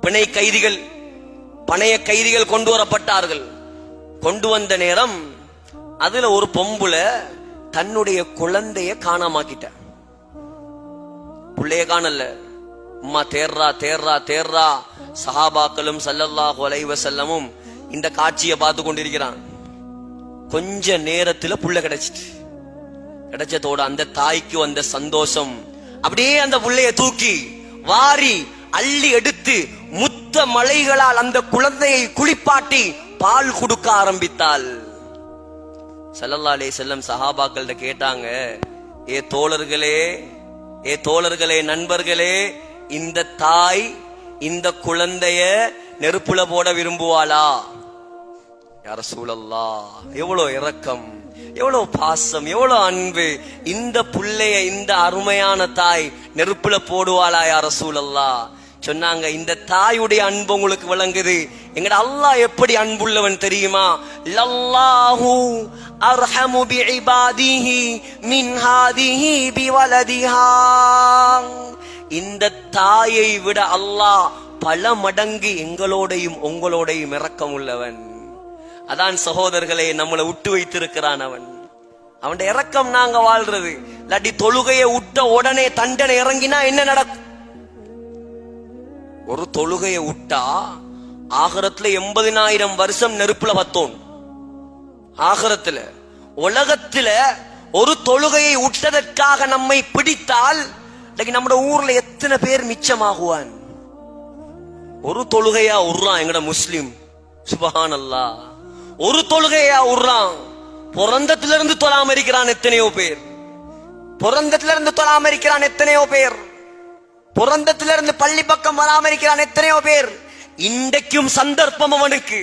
பணைய கைதிகள் கொண்டு வரப்பட்டார்கள். கொண்டு வந்த நேரம் அதுல ஒரு பொம்புல தன்னுடைய குழந்தைய காணாமாக்கிட்ட. புள்ளைய காணல, அம்மா தேர்றா. சஹாபாக்களும் ஸல்லல்லாஹு அலைஹி வஸல்லமும் இந்த காட்சியை பார்த்து கொண்டிருக்கிறான். கொஞ்ச நேரத்துல புள்ள கிடைச்சதோட அந்த தாய்க்கு வந்த சந்தோஷம், அப்படியே அந்த புள்ளைய தூக்கி வாரி அள்ளி எடுத்து முத்த மலைகளால் அந்த குழந்தையை குளிப்பாட்டி பால் கொடுக்க ஆரம்பித்தாள். ஸல்லல்லாஹு அலைஹி வஸல்லம் சஹாபாக்கள்கிட்ட கேட்டாங்க, ஏ தோழர்களே நண்பர்களே, இந்த தாய் இந்த குழந்தைய நெருப்புல போட விரும்புவாளா? யா ரசூலல்லாஹ், எவ்வளவு இரக்கம், எவ்வளவு பாசம், எவ்வளவு அன்பு! இந்த புள்ளைய இந்த அருமையான தாய் நெருப்புல போடுவாளா யா ரசூலல்லாஹ்? சொன்னாங்க, இந்த தாயுடைய அன்பு உங்களுக்கு விளங்குது. எங்கட அல்லாஹ் எப்படி அன்புள்ளவன் தெரியுமா? லல்லாஹு அர்ஹமு பிஇபாதிஹி மின் ஹாதிஹி பிவலதிஹா. இந்த தாயை விட அல்லாஹ் பல மடங்கு எங்களோடையும் உங்களோடையும் இரக்கம் உள்ளவன். அதான் சகோதரர்களே, நம்மளை விட்டு வைத்திருக்கிறான் அவன். அவன் இரக்கம் நாங்க வாழ்றது. இல்லாட்டி தொழுகையை விட்ட உடனே தண்டனை இறங்கினா என்ன நடக்கும்? ஒரு தொழுகையை விட்டா ஆகரத்துல 80,000 வருஷம் நெருப்புல பத்தோம். ஆகரத்துல, உலகத்துல ஒரு தொழுகையை விட்டதற்காக நம்மை பிடித்தால் நம்ம ஊர்ல எத்தனை பேர் மிச்சமாகுவான்? ஒரு தொழுகையா உர்றான் எங்கட முஸ்லிம். சுபஹானல்லாஹ், ஒரு தொழுகையா உர்றான். பிறந்தத்திலிருந்து தொழாம இருக்கிறான் எத்தனையோ பேர். பிறந்தத்திலிருந்து பள்ளி பக்கம் வராம இருக்கிறான் எத்தனையோ பேர். இன்றைக்கும் சந்தர்ப்பம் அவனுக்கு.